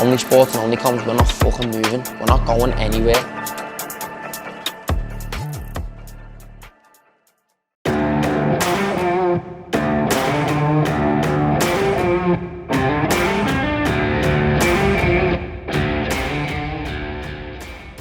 Only Sport and Onlycomms, we're not fucking moving. We're not going anywhere.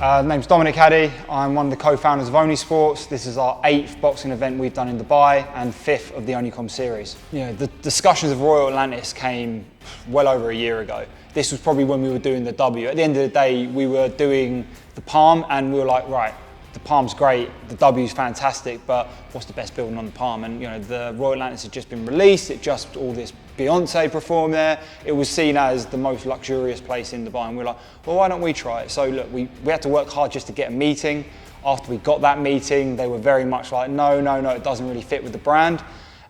My name's Dominic Haddy. I'm one of the co-founders of Only Sports. This is our 8th boxing event we've done in Dubai and 5th of the Onlycomms series. You know, the discussions of Royal Atlantis came well over a year ago. This was probably when we were doing the W. At the end of the day, we were doing the Palm and we were like, right, the Palm's great, the W's fantastic, but what's the best building on the Palm? And you know, the Royal Atlantis had just been released. It just, all this Beyonce performed there. It was seen as the most luxurious place in Dubai. And we were like, well, why don't we try it? So look, we had to work hard just to get a meeting. After we got that meeting, they were very much like, no, it doesn't really fit with the brand.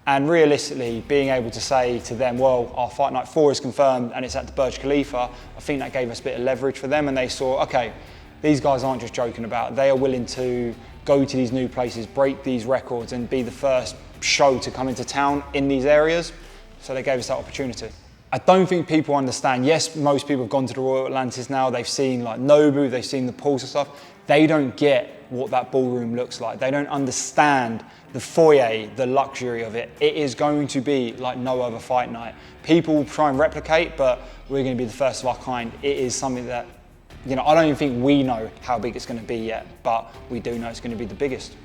And realistically, being able to say to them, well, our Fight Night 4 is confirmed and it's at the Burj Khalifa, I think that gave us a bit of leverage for them. And they saw, okay, these guys aren't just joking about it. They are willing to go to these new places, break these records and be the first show to come into town in these areas. So they gave us that opportunity. I don't think people understand. Yes, most people have gone to the Royal Atlantis now. They've seen like Nobu, they've seen the pools and stuff. They don't get what that ballroom looks like. They don't understand the foyer, the luxury of it. It is going to be like no other fight night. People will try and replicate, but we're going to be the first of our kind. It is something that, you know, I don't even think we know how big it's going to be yet, but we do know it's going to be the biggest.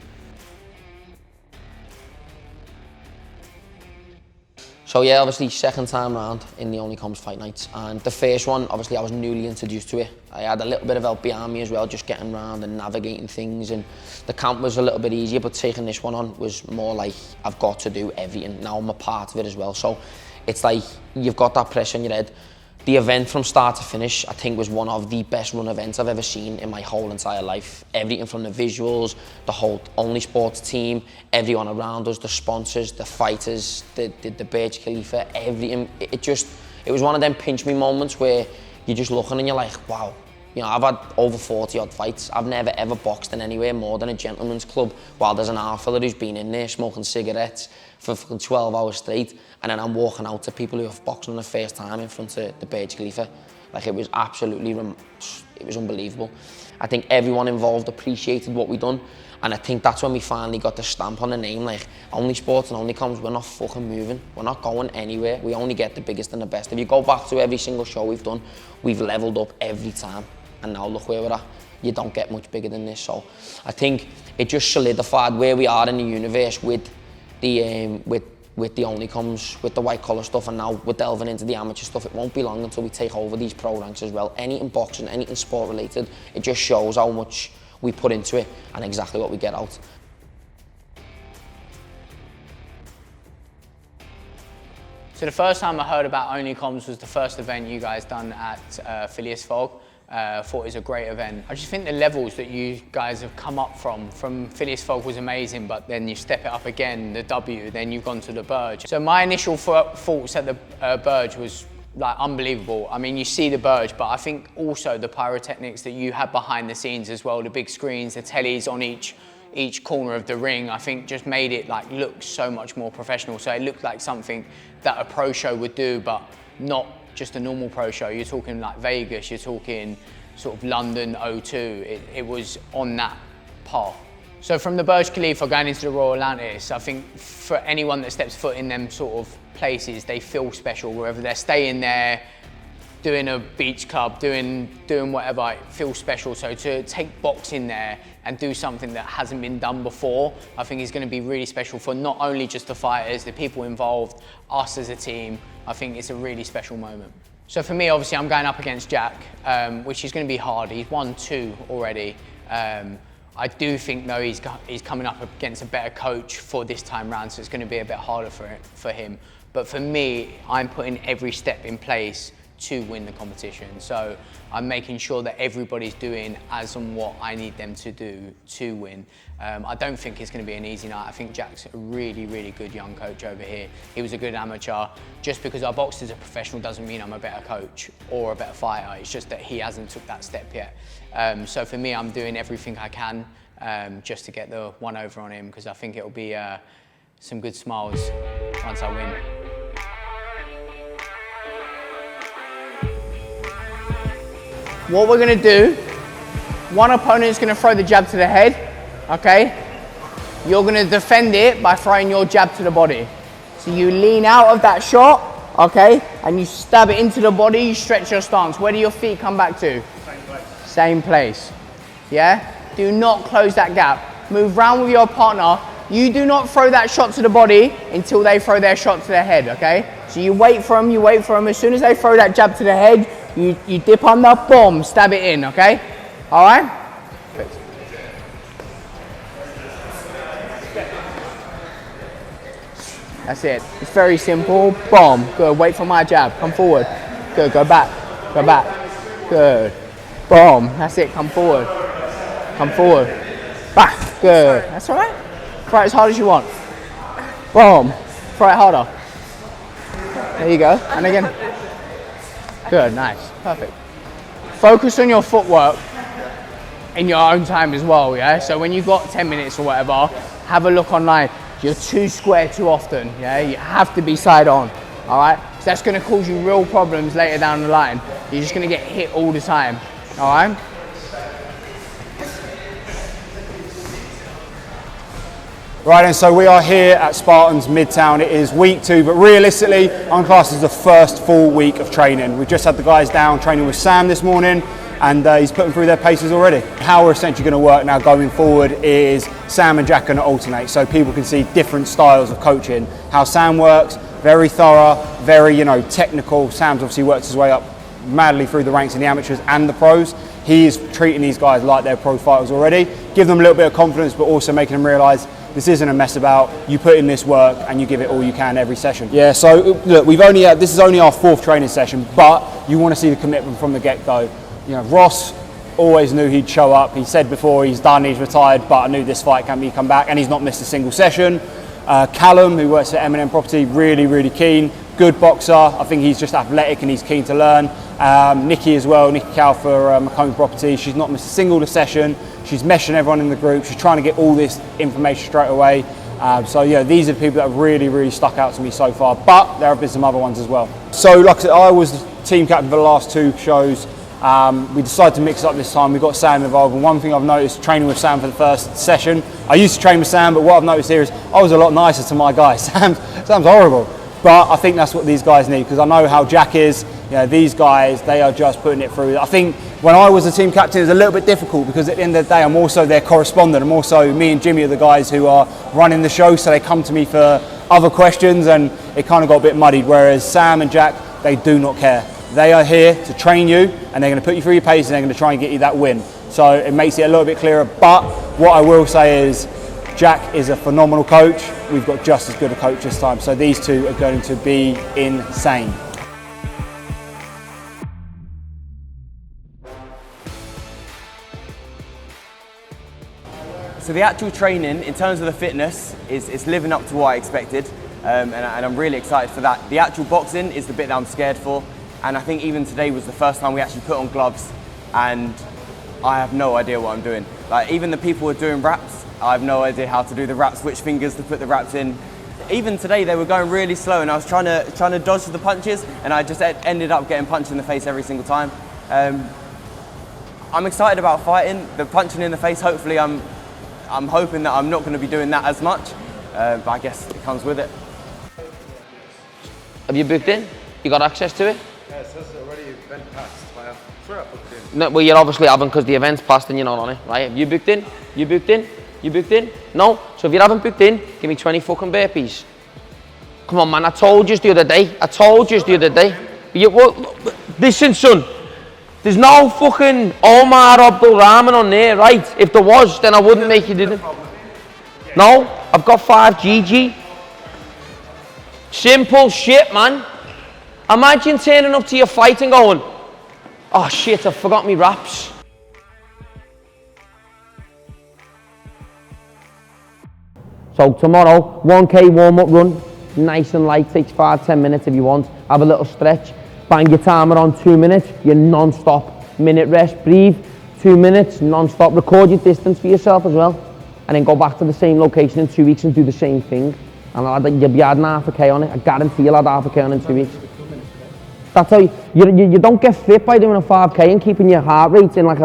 So yeah, obviously second time round in the Onlycomms fight nights, and the first one, obviously I was newly introduced to it. I had a little bit of help behind me as well, just getting around and navigating things, and the camp was a little bit easier, but taking this one on was more like, I've got to do everything. Now I'm a part of it as well, so it's like you've got that pressure in your head. The event from start to finish, I think, was one of the best run events I've ever seen in my whole entire life. Everything from the visuals, the whole Only Sports team, everyone around us, the sponsors, the fighters, the Burj Khalifa, everything. It was one of them pinch me moments where you're just looking and you're like, wow. You know, I've had over 40 odd fights. I've never ever boxed in anywhere more than a gentleman's club while there's an alpha who's been in there smoking cigarettes for fucking 12 hours straight, and then I'm walking out to people who have boxed on the first time in front of the Burj Khalifa. Like, it was absolutely, it was unbelievable. I think everyone involved appreciated what we done, and I think that's when we finally got the stamp on the name, like, Only Sports and Onlycomms, we're not fucking moving. We're not going anywhere. We only get the biggest and the best. If you go back to every single show we've done, we've leveled up every time. And now look where we're at. You don't get much bigger than this. So I think it just solidified where we are in the universe with the Onlycomms, with the white collar stuff, and now we're delving into the amateur stuff. It won't be long until we take over these pro ranks as well. Anything boxing, anything sport related, it just shows how much we put into it and exactly what we get out. So the first time I heard about Onlycomms was the first event you guys done at Phileas Fogg. Thought it was a great event. I just think the levels that you guys have come up from Phileas Fogg was amazing, but then you step it up again, the W, then you've gone to the Burj. So my initial thoughts at the Burj was like unbelievable. I mean, you see the Burj, but I think also the pyrotechnics that you had behind the scenes as well, the big screens, the tellies on each corner of the ring, I think just made it like look so much more professional. So it looked like something that a pro show would do, but not just a normal pro show. You're talking like Vegas, you're talking sort of London O2. It was on that path. So from the Burj Khalifa going into the Royal Atlantis, I think for anyone that steps foot in them sort of places, they feel special wherever they're staying there, doing a beach club, doing whatever, it feels special. So to take boxing there and do something that hasn't been done before, I think is going to be really special for not only just the fighters, the people involved, us as a team. I think it's a really special moment. So for me, obviously, I'm going up against Jack, which is going to be hard. He's won 2 already. I do think, though, he's coming up against a better coach for this time round, so it's going to be a bit harder for him. But for me, I'm putting every step in place to win the competition. So I'm making sure that everybody's doing as and what I need them to do to win. I don't think it's going to be an easy night. I think Jack's a really, really good young coach over here. He was a good amateur. Just because I boxed as a professional doesn't mean I'm a better coach or a better fighter. It's just that he hasn't took that step yet. So for me, I'm doing everything I can just to get the one over on him, because I think it'll be some good smiles once I win. what we're gonna do, one opponent's gonna throw the jab to the head, okay? You're gonna defend it by throwing your jab to the body. So you lean out of that shot, okay? And you stab it into the body, you stretch your stance. Where do your feet come back to? Same place. Same place, yeah? Do not close that gap. Move round with your partner. You do not throw that shot to the body until they throw their shot to their head, okay? So you wait for them, you wait for them. As soon as they throw that jab to the head, you dip under, boom, stab it in, okay? All right? That's it. It's very simple. Boom. Good. Wait for my jab. Come forward. Good. Go back. Go back. Good. Boom. That's it. Come forward. Come forward. Back. Good. That's all right. Throw it as hard as you want. Boom. Throw it harder. There you go. And again. Good. Nice. Perfect. Focus on your footwork in your own time as well, yeah? So when you've got 10 minutes or whatever, have a look online. You're too square too often, yeah? You have to be side on, all right? So that's gonna cause you real problems later down the line. You're just gonna get hit all the time, all right? Right, and so we are here at Spartans Midtown. It is week 2, but realistically, I'm classed as the first full week of training. We've just had the guys down training with Sam this morning, and he's putting through their paces already. How we're essentially going to work now going forward is Sam and Jack are going to alternate, so people can see different styles of coaching. How Sam works, very thorough, very technical. Sam's obviously worked his way up madly through the ranks in the amateurs and the pros. He is treating these guys like they're pro fighters already. Give them a little bit of confidence, but also making them realise this isn't a mess about. You put in this work and you give it all you can every session. Yeah, so look, this is only our 4th training session, but you want to see the commitment from the get-go. Ross always knew he'd show up. He said before he's done, he's retired, but I knew this fight can come back, and he's not missed a single session. Callum, who works at M&M Property, really, really keen. Good boxer. I think he's just athletic and he's keen to learn. Nikki as well, Nikki Cow for Macomb Property. She's not missed a single session. She's meshing everyone in the group. She's trying to get all this information straight away. So yeah, these are the people that have really, really stuck out to me so far, but there have been some other ones as well. So like I said, I was the team captain for the last 2 shows. We decided to mix it up this time. We got Sam involved, and one thing I've noticed training with Sam for the first session, I used to train with Sam, but what I've noticed here is I was a lot nicer to my guys. Sam's horrible, but I think that's what these guys need, because I know how Jack is. These guys, they are just putting it through. I think when I was the team captain, it was a little bit difficult, because at the end of the day, I'm also their correspondent. Me and Jimmy are the guys who are running the show, so they come to me for other questions, and it kind of got a bit muddied, whereas Sam and Jack, they do not care. They are here to train you, and they're going to put you through your paces, and they're going to try and get you that win. So it makes it a little bit clearer, but what I will say is Jack is a phenomenal coach. We've got just as good a coach this time, so these two are going to be insane. So the actual training, in terms of the fitness, is living up to what I expected, and I'm really excited for that. The actual boxing is the bit that I'm scared for, and I think even today was the first time we actually put on gloves, and I have no idea what I'm doing. Like, even the people who are doing wraps, I have no idea how to do the wraps, which fingers to put the wraps in. Even today they were going really slow, and I was trying to dodge the punches, and I just ended up getting punched in the face every single time. I'm excited about fighting. The punching in the face, hopefully I'm hoping that I'm not going to be doing that as much, but I guess it comes with it. Have you booked in? You got access to it? Yeah, it says already event passed. I'm sure I booked in. No, well, you obviously haven't, because the event's passed and you're not on it, right? Have you booked in? You booked in? You booked in? No? So if you haven't booked in, give me 20 fucking burpees. Come on, man, I told you the other day. Listen, son. There's no fucking Omar Abdul Rahman on there, right? If there was, then I wouldn't make you do it. No, I've got 5 GG. Simple shit, man. Imagine turning up to your fight and going, oh shit, I forgot me wraps. So tomorrow, 1K warm-up run, nice and light, takes 5-10 minutes if you want. Have a little stretch. Bang your timer on 2 minutes, you're non-stop. Minute rest, breathe, 2 minutes, non-stop. Record your distance for yourself as well. And then go back to the same location in 2 weeks and do the same thing. And you'll be adding half a K on it. I guarantee you'll add half a K on it in 2 weeks. That's how you don't get fit by doing a 5k and keeping your heart rate in like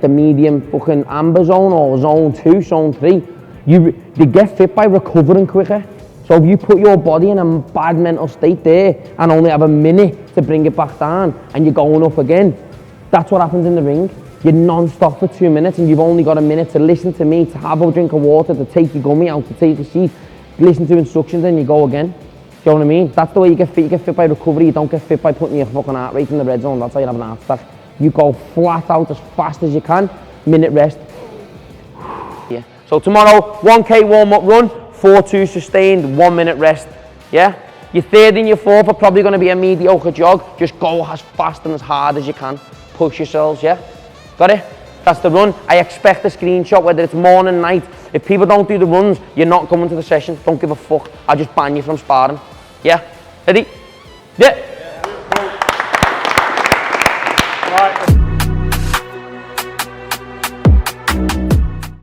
the medium fucking amber zone or zone 2, zone 3. You get fit by recovering quicker. So if you put your body in a bad mental state there and only have a minute to bring it back down and you're going up again, that's what happens in the ring. You're non-stop for 2 minutes and you've only got a minute to listen to me, to have a drink of water, to take your gummy out, to take a seat, listen to instructions and you go again. Do you know what I mean? That's the way you get fit. You get fit by recovery. You don't get fit by putting your fucking heart rate in the red zone. That's how you have an heart attack. You go flat out as fast as you can, minute rest. Yeah. So tomorrow, 1k warm-up run, 4-2 sustained, 1 minute rest. Yeah? Your third and your fourth are probably going to be a mediocre jog. Just go as fast and as hard as you can. Push yourselves, yeah? Got it? That's the run. I expect a screenshot, whether it's morning, night. If people don't do the runs, you're not coming to the session. Don't give a fuck. I'll just ban you from sparring. Yeah? Ready? Yeah.